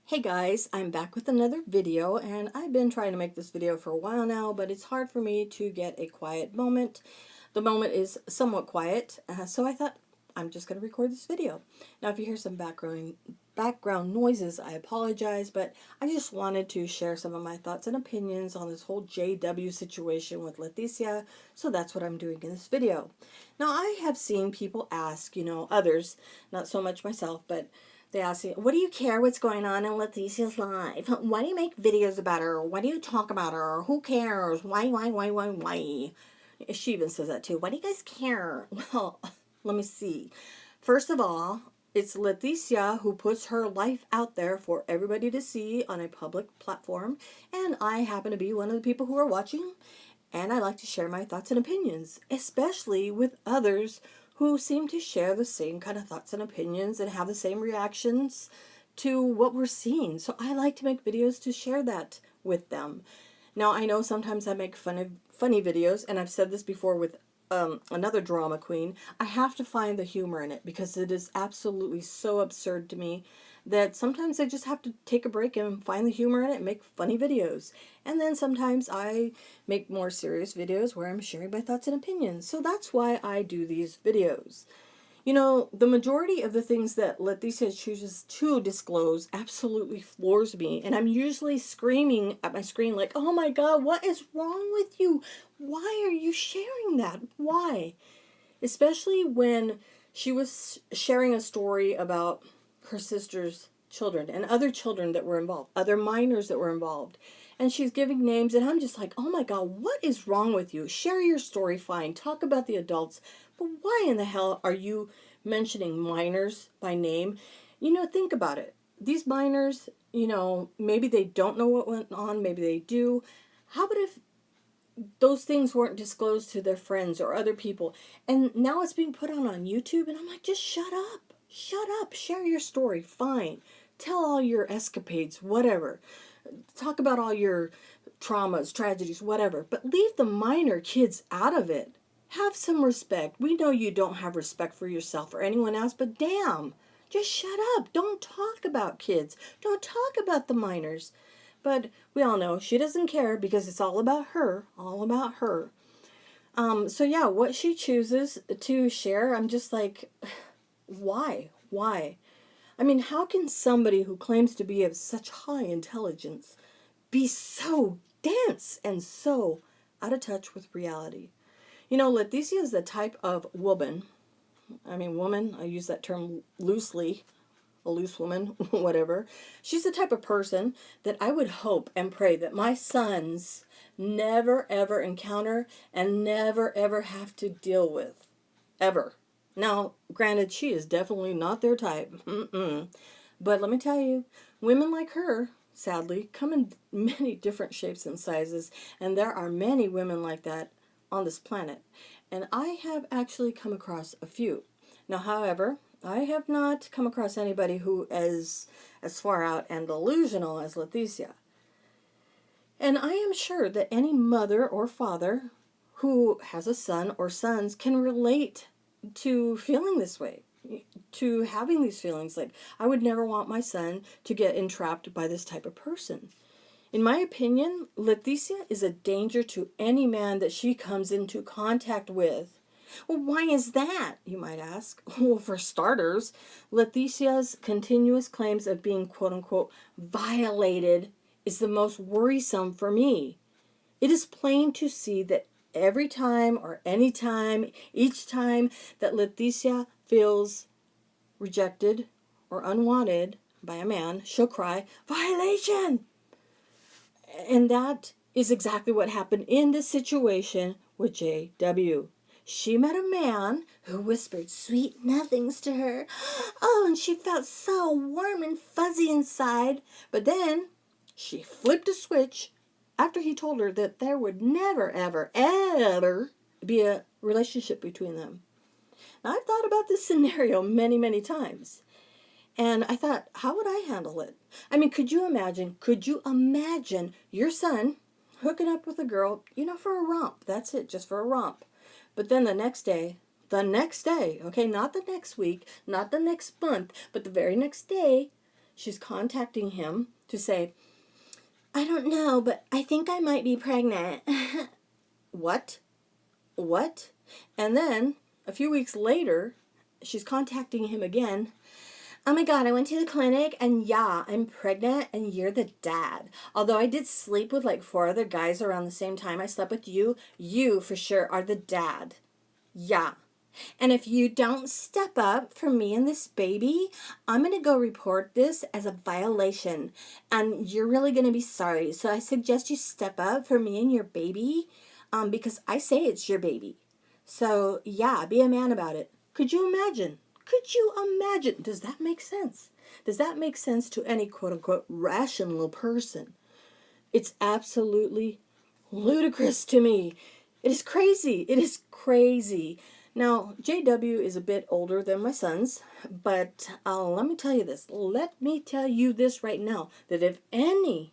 Hey guys, I'm back with another video, and I've been trying to make this video for a while now, but it's hard for me to get a quiet moment. The moment is somewhat quiet, so I thought I'm just going to record this video. Now if you hear some background noises, I apologize, but I just wanted to share some of my thoughts and opinions on this whole JW situation with Leticia, so that's what I'm doing in this video. Now I have seen people ask, others, not so much myself, but they ask you, what do you care what's going on in Leticia's life? Why do you make videos about her? Why do you talk about her? Who cares? Why? She even says that too. Why do you guys care? Well, let me see. First of all, it's Leticia who puts her life out there for everybody to see on a public platform, and I happen to be one of the people who are watching, and I like to share my thoughts and opinions, especially with others who seem to share the same kind of thoughts and opinions and have the same reactions to what we're seeing. So I like to make videos to share that with them. Now I know sometimes I make funny videos, and I've said this before with another drama queen. I have to find the humor in it because it is absolutely so absurd to me that sometimes I just have to take a break and find the humor in it and make funny videos. And then sometimes I make more serious videos where I'm sharing my thoughts and opinions. So that's why I do these videos. You know, the majority of the things that Leticia chooses to disclose absolutely floors me. And I'm usually screaming at my screen like, oh my God, what is wrong with you? Why are you sharing that? Why? Especially when she was sharing a story about her sister's children and other children that were involved, other minors that were involved. And she's giving names, and I'm just like, oh my God, what is wrong with you? Share your story, fine. Talk about the adults. But why in the hell are you mentioning minors by name? Think about it. These minors, maybe they don't know what went on, maybe they do. How about if those things weren't disclosed to their friends or other people, and now it's being put on YouTube, and I'm like, just shut up, share your story, fine, tell all your escapades, whatever, talk about all your traumas, tragedies, whatever, but leave the minor kids out of it. Have some respect. We know you don't have respect for yourself or anyone else, but damn, just shut up. Don't talk about kids, don't talk about the minors. But we all know she doesn't care because it's all about her, all about her. So yeah, what she chooses to share, I'm just like, why? Why? I mean, how can somebody who claims to be of such high intelligence be so dense and so out of touch with reality? Leticia is the type of woman, woman, I use that term loosely, a loose woman, whatever. She's the type of person that I would hope and pray that my sons never ever encounter and never ever have to deal with. Ever. Now, granted, she is definitely not their type. But let me tell you, women like her, sadly, come in many different shapes and sizes, and there are many women like that on this planet. And I have actually come across a few. Now, however, I have not come across anybody who is as far out and delusional as Leticia. And I am sure that any mother or father who has a son or sons can relate to feeling this way, to having these feelings like, I would never want my son to get entrapped by this type of person. In my opinion, Leticia is a danger to any man that she comes into contact with. Well, why is that, you might ask? Well, for starters, Leticia's continuous claims of being quote-unquote violated is the most worrisome for me. It is plain to see that every time or any time, each time that Leticia feels rejected or unwanted by a man, she'll cry, violation! And that is exactly what happened in this situation with JW. She met a man who whispered sweet nothings to her. Oh, and she felt so warm and fuzzy inside. But then she flipped a switch after he told her that there would never, ever, ever be a relationship between them. Now, I've thought about this scenario many, many times. And I thought, how would I handle it? Could you imagine your son hooking up with a girl, for a romp? That's it, just for a romp. But then the next day, okay, not the next week, not the next month, but the very next day, she's contacting him to say, I don't know, but I think I might be pregnant. What? What? And then a few weeks later, she's contacting him again. Oh my God, I went to the clinic and yeah, I'm pregnant and you're the dad. Although I did sleep with like 4 other guys around the same time I slept with you, you for sure are the dad. Yeah. And if you don't step up for me and this baby, I'm going to go report this as a violation. And you're really going to be sorry. So I suggest you step up for me and your baby because I say it's your baby. So yeah, be a man about it. Could you imagine? Could you imagine? Does that make sense? Does that make sense to any quote unquote rational person? It's absolutely ludicrous to me. It is crazy. It is crazy. Now, JW is a bit older than my sons, but let me tell you this. Let me tell you this right now, that if any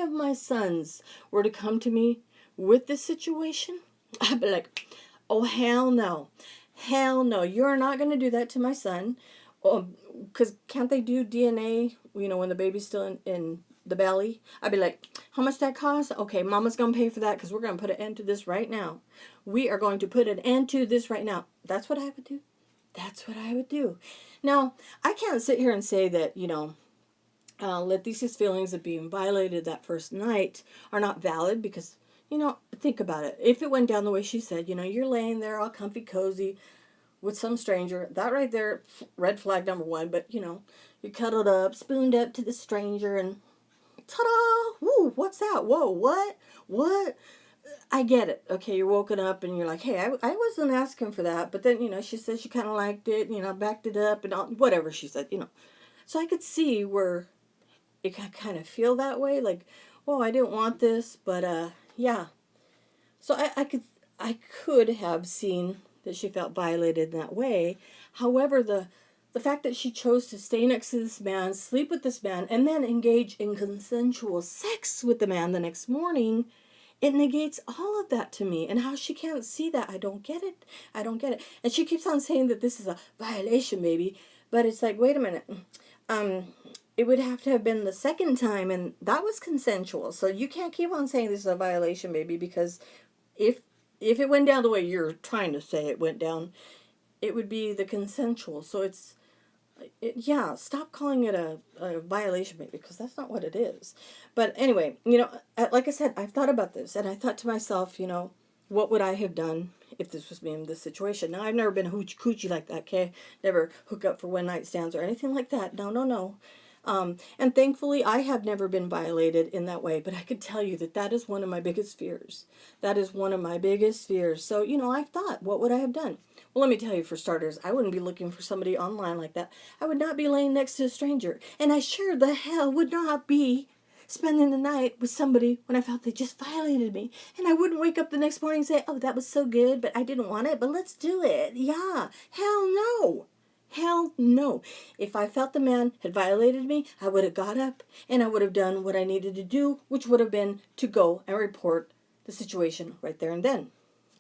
of my sons were to come to me with this situation, I'd be like, oh, hell no. Hell no. You're not going to do that to my son. Because can't they do DNA, when the baby's still in the belly? I'd be like, how much that cost? Okay, mama's going to pay for that because we're going to put an end to this right now. We are going to put an end to this right now. That's what I would do. That's what I would do. Now, I can't sit here and say that, Leticia's feelings of being violated that first night are not valid because, think about it. If it went down the way she said, you're laying there all comfy, cozy with some stranger, that right there, red flag number 1, but, you cuddled up, spooned up to the stranger, and ta-da! Woo, what's that? Whoa, what? What? I get it. Okay, you're woken up and you're like, hey, I wasn't asking for that. But then, she said she kind of liked it, backed it up and all, whatever she said, So I could see where it could kind of feel that way. Like, oh, I didn't want this, but, yeah. So I could have seen that she felt violated in that way. However, the fact that she chose to stay next to this man, sleep with this man, and then engage in consensual sex with the man the next morning, it negates all of that to me. And how she can't see that, I don't get it. I don't get it. And she keeps on saying that this is a violation, baby. But it's like, wait a minute. It would have to have been the second time, and that was consensual. So you can't keep on saying this is a violation, baby, because if it went down the way you're trying to say it went down, it would be the consensual. So yeah, stop calling it a violation, maybe, because that's not what it is. But anyway, like I said, I've thought about this, and I thought to myself, what would I have done if this was me in this situation? Now, I've never been hoochie coochie like that, okay? Never hook up for one night stands or anything like that. No, no, no. And thankfully, I have never been violated in that way, but I could tell you that is one of my biggest fears. That is one of my biggest fears. So, I've thought, what would I have done? Well, let me tell you, for starters, I wouldn't be looking for somebody online like that. I would not be laying next to a stranger. And I sure the hell would not be spending the night with somebody when I felt they just violated me. And I wouldn't wake up the next morning and say, oh, that was so good, but I didn't want it, but let's do it. Yeah, hell no. Hell no. If I felt the man had violated me, I would have got up and I would have done what I needed to do, which would have been to go and report the situation right there and then.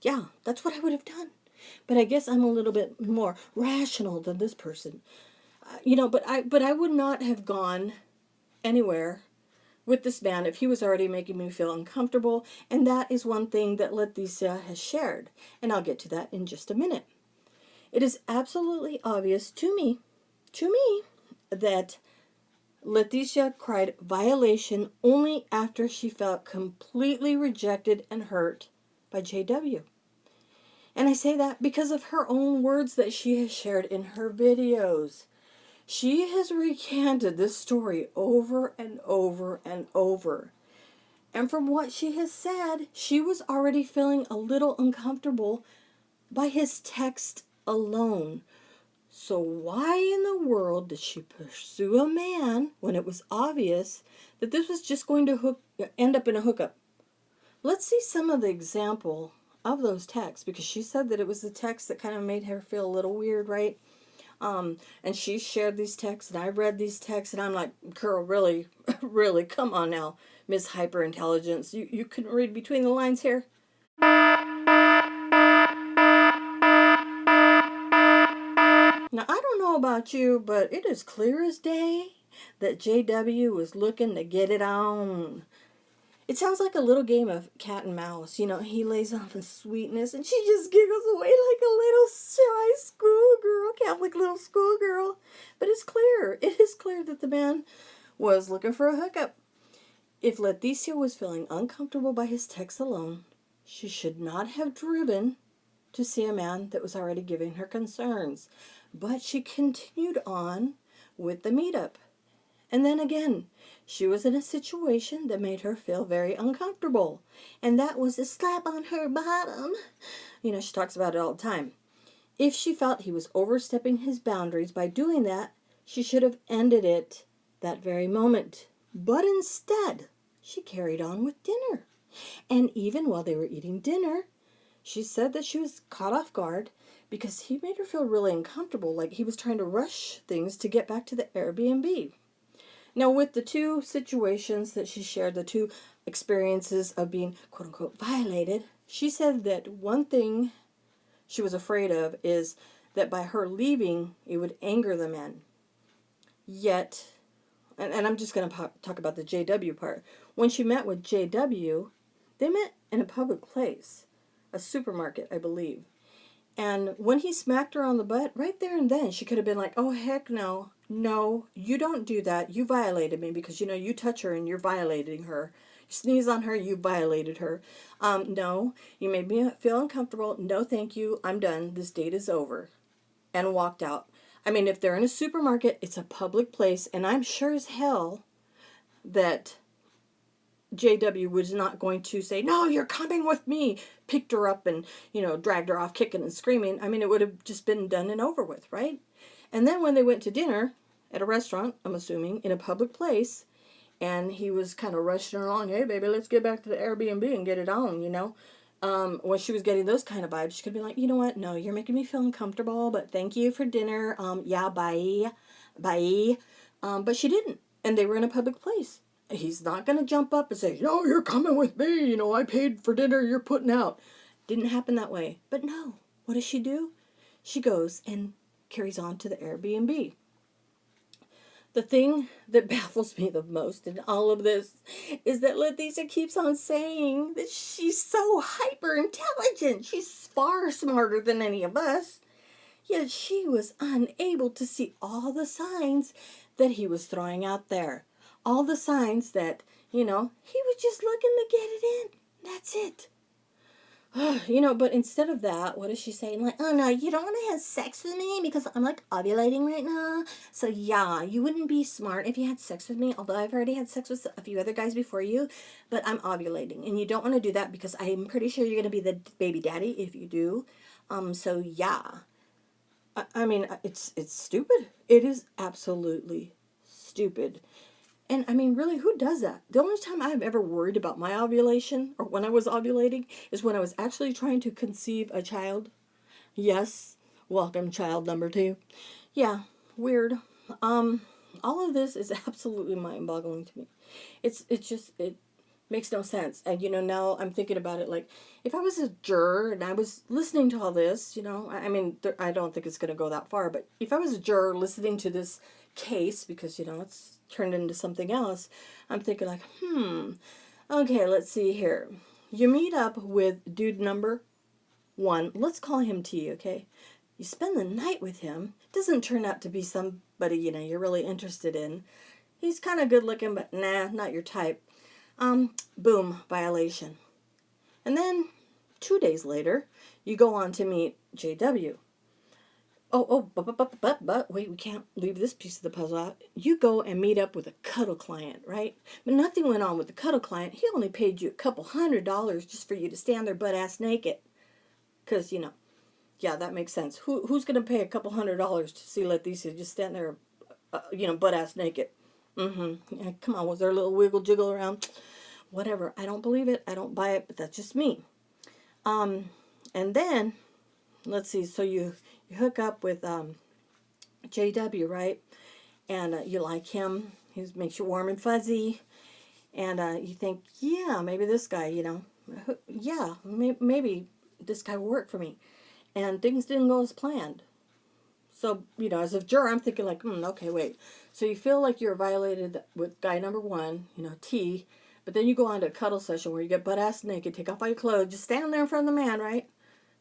Yeah, that's what I would have done. But I guess I'm a little bit more rational than this person. But I would not have gone anywhere with this man if he was already making me feel uncomfortable. And that is one thing that Leticia has shared. And I'll get to that in just a minute. It is absolutely obvious to me, that Leticia cried violation only after she felt completely rejected and hurt by JW. And I say that because of her own words that she has shared in her videos. She has recanted this story over and over and over. And from what she has said, she was already feeling a little uncomfortable by his text alone. So why in the world did she pursue a man when it was obvious that this was just going to end up in a hookup? Let's see some of the example of those texts, because she said that it was the text that kind of made her feel a little weird, right? And she shared these texts, and I read these texts, and I'm like, girl, really, really, come on now, Miss Hyperintelligence. You couldn't read between the lines here? Now, I don't know about you, but it is clear as day that JW was looking to get it on. It sounds like a little game of cat and mouse. You know, he lays on the sweetness and she just giggles away like a little shy schoolgirl, Catholic little schoolgirl. But it is clear that the man was looking for a hookup. If Leticia was feeling uncomfortable by his text alone, she should not have driven to see a man that was already giving her concerns. But she continued on with the meetup. And then again, she was in a situation that made her feel very uncomfortable. And that was a slap on her bottom. You know, she talks about it all the time. If she felt he was overstepping his boundaries by doing that, she should have ended it that very moment. But instead, she carried on with dinner. And even while they were eating dinner, she said that she was caught off guard because he made her feel really uncomfortable, like he was trying to rush things to get back to the Airbnb. Now, with the two situations that she shared, the two experiences of being, quote unquote, violated, she said that one thing she was afraid of is that by her leaving, it would anger the men. Yet, and I'm just going to talk about the JW part. When she met with JW, they met in a public place, a supermarket, I believe. And when he smacked her on the butt, right there and then, she could have been like, oh, heck no. No, you don't do that. You violated me because, you know, you touch her and you're violating her. You sneeze on her, you violated her. No, you made me feel uncomfortable. No, thank you. I'm done. This date is over. And walked out. I mean, if they're in a supermarket, it's a public place. And I'm sure as hell that JW was not going to say, no, you're coming with me. Picked her up and, you know, dragged her off kicking and screaming. I mean, it would have just been done and over with, right? And then when they went to dinner at a restaurant, I'm assuming, in a public place, and he was kind of rushing her along, hey, baby, let's get back to the Airbnb and get it on, you know. When she was getting those kind of vibes, she could be like, you know what, no, you're making me feel uncomfortable, but thank you for dinner. Yeah, bye. Bye. But she didn't, and they were in a public place. He's not going to jump up and say, no, you're coming with me, you know, I paid for dinner, you're putting out. Didn't happen that way. But no, what does she do? She goes and carries on to the Airbnb. The thing that baffles me the most in all of this is that Leticia keeps on saying that she's so hyper intelligent. She's far smarter than any of us. Yet she was unable to see all the signs that he was throwing out there. All the signs that, you know, he was just looking to get it in. That's it. You know, but instead of that, what is she saying? Like, oh no, you don't want to have sex with me because I'm like ovulating right now. So yeah, you wouldn't be smart if you had sex with me, although I've already had sex with a few other guys before you, but I'm ovulating. And you don't want to do that because I'm pretty sure you're going to be the baby daddy if you do. So yeah. I mean, it's stupid. It is absolutely stupid. And I mean, really, who does that? The only time I've ever worried about my ovulation, or when I was ovulating, is when I was actually trying to conceive a child. Yes, welcome child number 2. Yeah, weird. All of this is absolutely mind-boggling to me. It makes no sense. And you know, now I'm thinking about it like, if I was a juror and I was listening to all this, you know, I mean, I don't think it's going to go that far, but if I was a juror listening to this case, because you know it's turned into something else, I'm thinking like, okay, let's see here. You meet up with dude number 1. Let's call him T, okay? You spend the night with him. Doesn't turn out to be somebody, you know, you're really interested in. He's kind of good looking, but nah, not your type. Boom, violation. And then 2 days later, you go on to meet JW. But wait, we can't leave this piece of the puzzle out. You go and meet up with a cuddle client, right? But nothing went on with the cuddle client. He only paid you $200 just for you to stand there butt ass naked. Because, you know, yeah, that makes sense. Who's going to pay $200 to see Leticia just stand there, you know, butt ass naked? Yeah, come on, was there a little wiggle jiggle around? Whatever. I don't believe it. I don't buy it, but that's just me. And then, let's see, so you hook up with JW, right? And you like him. He makes you warm and fuzzy. And you think, yeah, maybe this guy, you know, yeah, maybe this guy will work for me. And things didn't go as planned. So, as a juror, I'm thinking like, okay, wait. So you feel like you're violated with guy number one, T, but then you go on to a cuddle session where you get butt ass naked, take off all your clothes, just stand there in front of the man, right?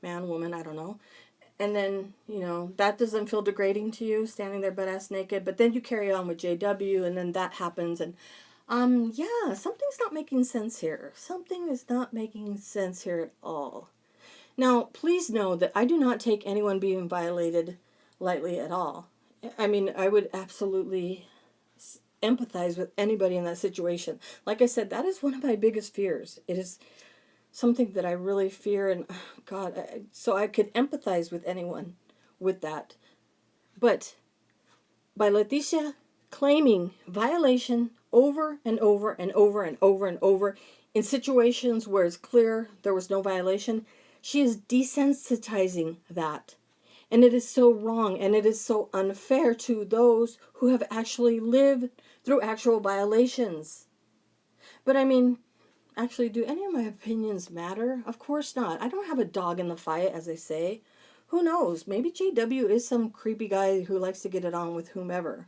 Man, woman, I don't know. And then, that doesn't feel degrading to you, standing there butt ass naked. But then you carry on with JW, and then that happens. And, yeah, something's not making sense here. Something is not making sense here at all. Now, please know that I do not take anyone being violated lightly at all. I mean, I would absolutely empathize with anybody in that situation. Like I said, that is one of my biggest fears. It is something that I really fear, and God, so I could empathize with anyone with that. But by Leticia claiming violation over and over and over and over and over in situations where it's clear there was no violation, she is desensitizing that. And it is so wrong, and it is so unfair to those who have actually lived through actual violations. But I mean, actually, do any of my opinions matter? Of course not. I don't have a dog in the fight, as they say. Who knows? Maybe JW is some creepy guy who likes to get it on with whomever.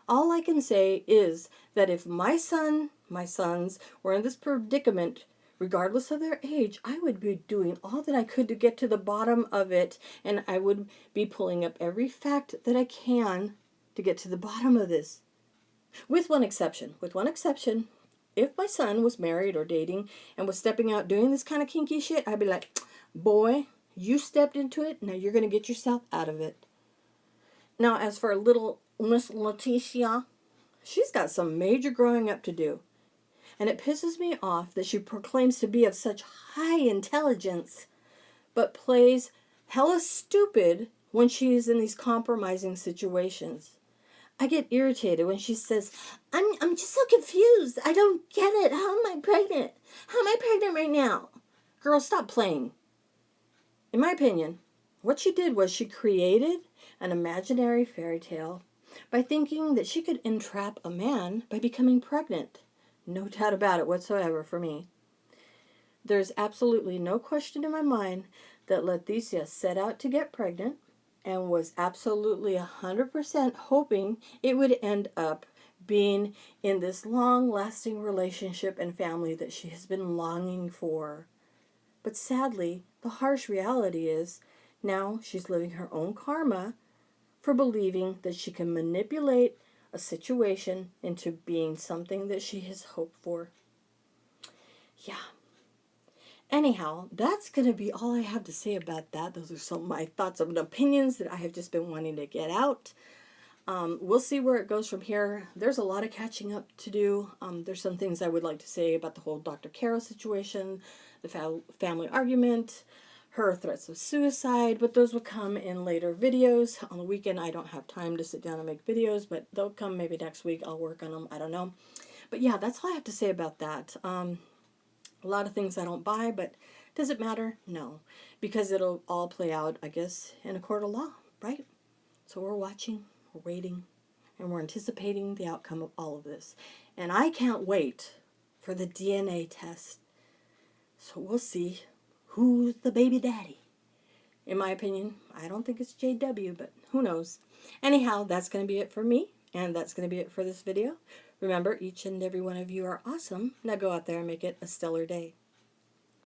All I can say is that if my sons were in this predicament, regardless of their age, I would be doing all that I could to get to the bottom of it, and I would be pulling up every fact that I can to get to the bottom of this. With one exception. If my son was married or dating and was stepping out doing this kind of kinky shit, I'd be like, boy, you stepped into it, now you're going to get yourself out of it. Now, as for little Miss Leticia, she's got some major growing up to do. And it pisses me off that she proclaims to be of such high intelligence, but plays hella stupid when she is in these compromising situations. I get irritated when she says, I'm just so confused. I don't get it. How am I pregnant? How am I pregnant right now? Girl, stop playing. In my opinion, what she did was she created an imaginary fairy tale by thinking that she could entrap a man by becoming pregnant. No doubt about it whatsoever for me. There's absolutely no question in my mind that Leticia set out to get pregnant and was absolutely 100% hoping it would end up being in this long-lasting relationship and family that she has been longing for. But sadly, the harsh reality is now she's living her own karma for believing that she can manipulate a situation into being something that she has hoped for. Yeah. Anyhow, that's going to be all I have to say about that. Those are some of my thoughts and opinions that I have just been wanting to get out. We'll see where it goes from here. There's a lot of catching up to do. There's some things I would like to say about the whole Dr. Caro situation, the family argument, her threats of suicide, but those will come in later videos. On the weekend, I don't have time to sit down and make videos, but they'll come maybe next week. I'll work on them. I don't know. But yeah, that's all I have to say about that. A lot of things I don't buy, but does it matter? No, because it'll all play out, I guess, in a court of law, right? So we're watching, we're waiting, and we're anticipating the outcome of all of this. And I can't wait for the DNA test. So we'll see who's the baby daddy. In my opinion, I don't think it's JW, but who knows. Anyhow, that's going to be it for me, and that's going to be it for this video. Remember, each and every one of you are awesome. Now go out there and make it a stellar day.